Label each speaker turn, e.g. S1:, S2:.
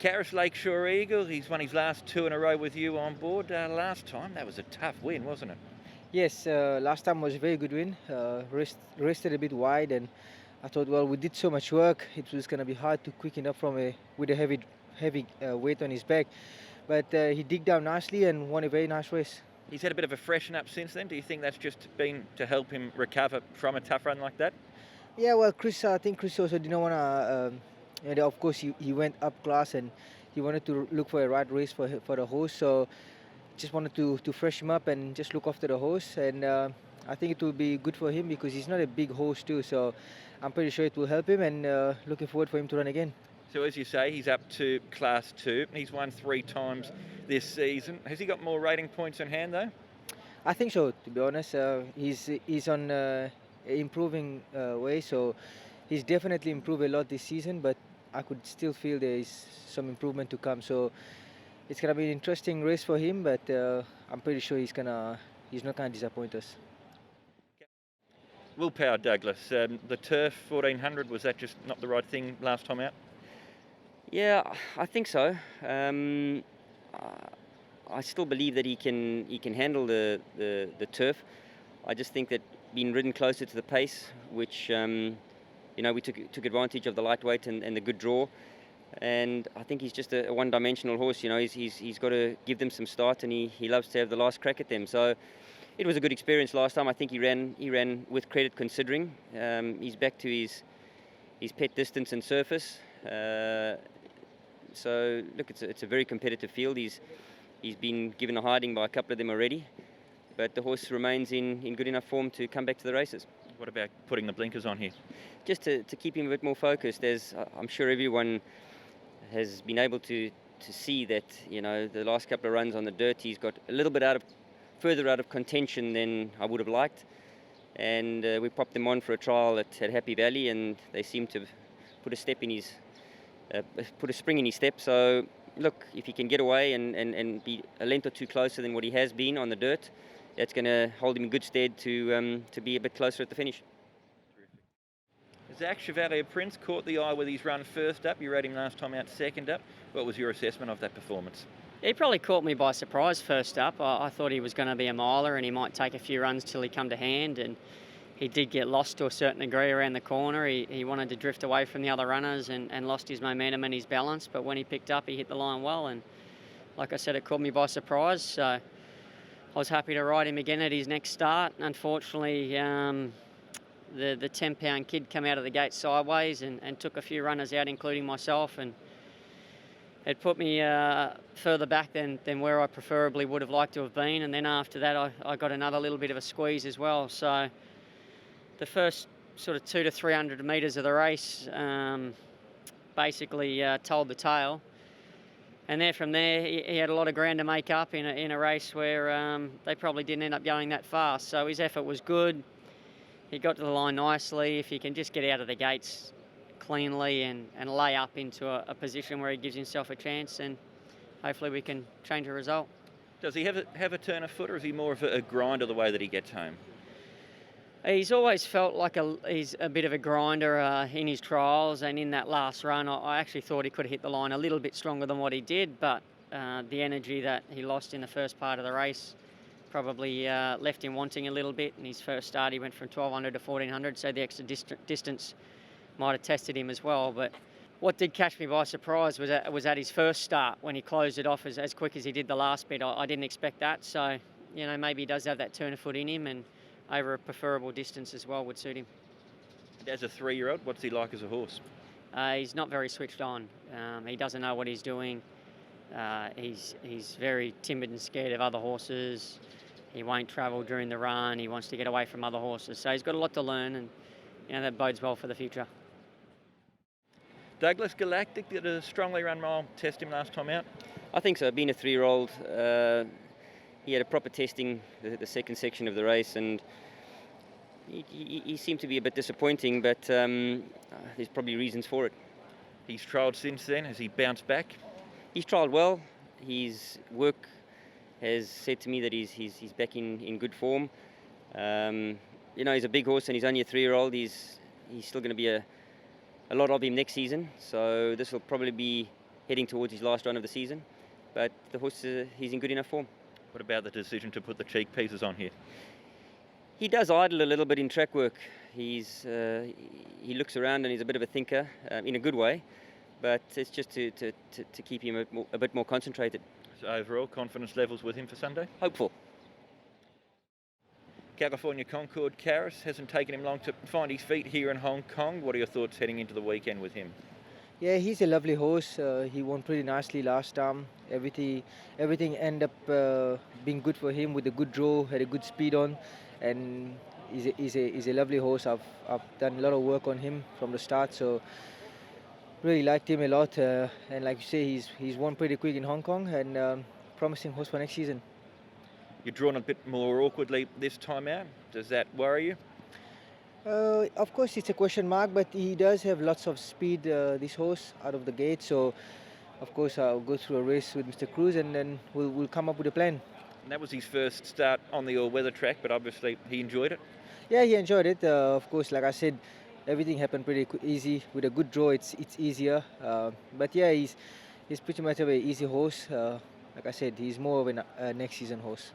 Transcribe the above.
S1: Karis Lakeshore Eagle, he's won his last 2 in a row with you on board. Last time, that was a tough win, wasn't it?
S2: Yes, last time was a very good win. Rested a bit wide, and I thought, well, we did so much work. It was going to be hard to quicken up with a heavy weight on his back. But he digged down nicely and won a very nice race.
S1: He's had a bit of a freshen up since then. Do you think that's just been to help him recover from a tough run like that?
S2: Yeah, well, I think Chris also didn't want to. Of course, he went up class and he wanted to look for a right race for the horse. So just wanted to fresh him up and just look after the horse. And I think it will be good for him because he's not a big horse too. So I'm pretty sure it will help him, and looking forward for him to run again.
S1: So as you say, he's up to Class 2. He's won 3 times this season. Has he got more rating points in hand though?
S2: I think so, to be honest. He's on improving way, so he's definitely improved a lot this season, but I could still feel there is some improvement to come. So it's gonna be an interesting race for him, but I'm pretty sure he's not gonna disappoint us.
S1: Willpower, Douglas. The turf 1400, was that just not the right thing last time out?
S3: Yeah, I think so. I still believe that he can handle the turf. I just think that being ridden closer to the pace, which we took advantage of the lightweight and the good draw, and I think he's just a one-dimensional horse. He's got to give them some start, and he loves to have the last crack at them. So it was a good experience last time. I think he ran with credit considering. He's back to his pet distance and surface. So look, it's a very competitive field. He's been given a hiding by a couple of them already, but the horse remains in good enough form to come back to the races.
S1: What about putting the blinkers on here?
S3: Just to keep him a bit more focused. I'm sure everyone has been able to see that the last couple of runs on the dirt, he's got a little bit further out of contention than I would have liked, and we popped them on for a trial at Happy Valley, and they seem to put a spring in his step. So look, if he can get away and be a length or two closer than what he has been on the dirt, that's going to hold him in good stead to be a bit closer at the finish.
S1: Zach Chevalier Prince caught the eye with his run first up. You rode him last time out second up. What was your assessment of that performance?
S4: He probably caught me by surprise first up. I thought he was going to be a miler and he might take a few runs till he come to hand, and he did get lost to a certain degree around the corner. He wanted to drift away from the other runners and lost his momentum and his balance, but when he picked up, he hit the line well, and like I said, it caught me by surprise. So I was happy to ride him again at his next start. Unfortunately, the 10-pound kid came out of the gate sideways and took a few runners out, including myself, and it put me further back than where I preferably would have liked to have been. And then after that, I got another little bit of a squeeze as well. So the first sort of 200 to 300 metres of the race basically told the tale. And then from there, he had a lot of ground to make up in a race where they probably didn't end up going that fast. So his effort was good. He got to the line nicely. If he can just get out of the gates cleanly and lay up into a position where he gives himself a chance, and hopefully we can change the result.
S1: Does he have a turn of foot, or is he more of a grinder the way that he gets home?
S4: He's always felt like he's a bit of a grinder in his trials, and in that last run I actually thought he could have hit the line a little bit stronger than what he did, but the energy that he lost in the first part of the race probably left him wanting a little bit. In his first start he went from 1200 to 1400, so the extra distance might have tested him as well. But what did catch me by surprise was at his first start when he closed it off as quick as he did the last bit. I didn't expect that, so maybe he does have that turn of foot in him, and over a preferable distance as well would suit him.
S1: As a 3-year-old, what's he like as a horse?
S4: He's not very switched on. He doesn't know what he's doing. He's very timid and scared of other horses. He won't travel during the run. He wants to get away from other horses. So he's got a lot to learn, and that bodes well for the future.
S1: Douglas, Galactic did a strongly run mile test him last time out?
S3: I think so. Being a 3-year-old, he had a proper testing the second section of the race, and he seemed to be a bit disappointing, but there's probably reasons for it.
S1: He's trialled since then. Has he bounced back?
S3: He's trialled well. His work has said to me that he's back in good form. He's a big horse and he's only a 3-year-old. He's still going to be a lot of him next season. So this will probably be heading towards his last run of the season. But the horse, he's in good enough form.
S1: What about the decision to put the cheek pieces on here?
S3: He does idle a little bit in track work. He looks around and he's a bit of a thinker in a good way, but it's just to keep him a bit more concentrated.
S1: So overall, confidence levels with him for Sunday?
S3: Hopeful.
S1: California Concord Caris hasn't taken him long to find his feet here in Hong Kong. What are your thoughts heading into the weekend with him?
S2: Yeah, he's a lovely horse. He won pretty nicely last time. Everything ended up being good for him with a good draw, had a good speed on, and he's a lovely horse. I've done a lot of work on him from the start, so really liked him a lot. And like you say, he's won pretty quick in Hong Kong, and promising horse for next season.
S1: You're drawn a bit more awkwardly this time out. Does that worry you?
S2: Of course, it's a question mark, but he does have lots of speed, this horse, out of the gate. So, of course, I'll go through a race with Mr. Cruz, and then we'll come up with a plan.
S1: And that was his first start on the all-weather track, but obviously he enjoyed it.
S2: Yeah, he enjoyed it. Of course, like I said, everything happened pretty easy. With a good draw, it's easier. But yeah, he's pretty much of an easy horse. Like I said, he's more of a next season horse.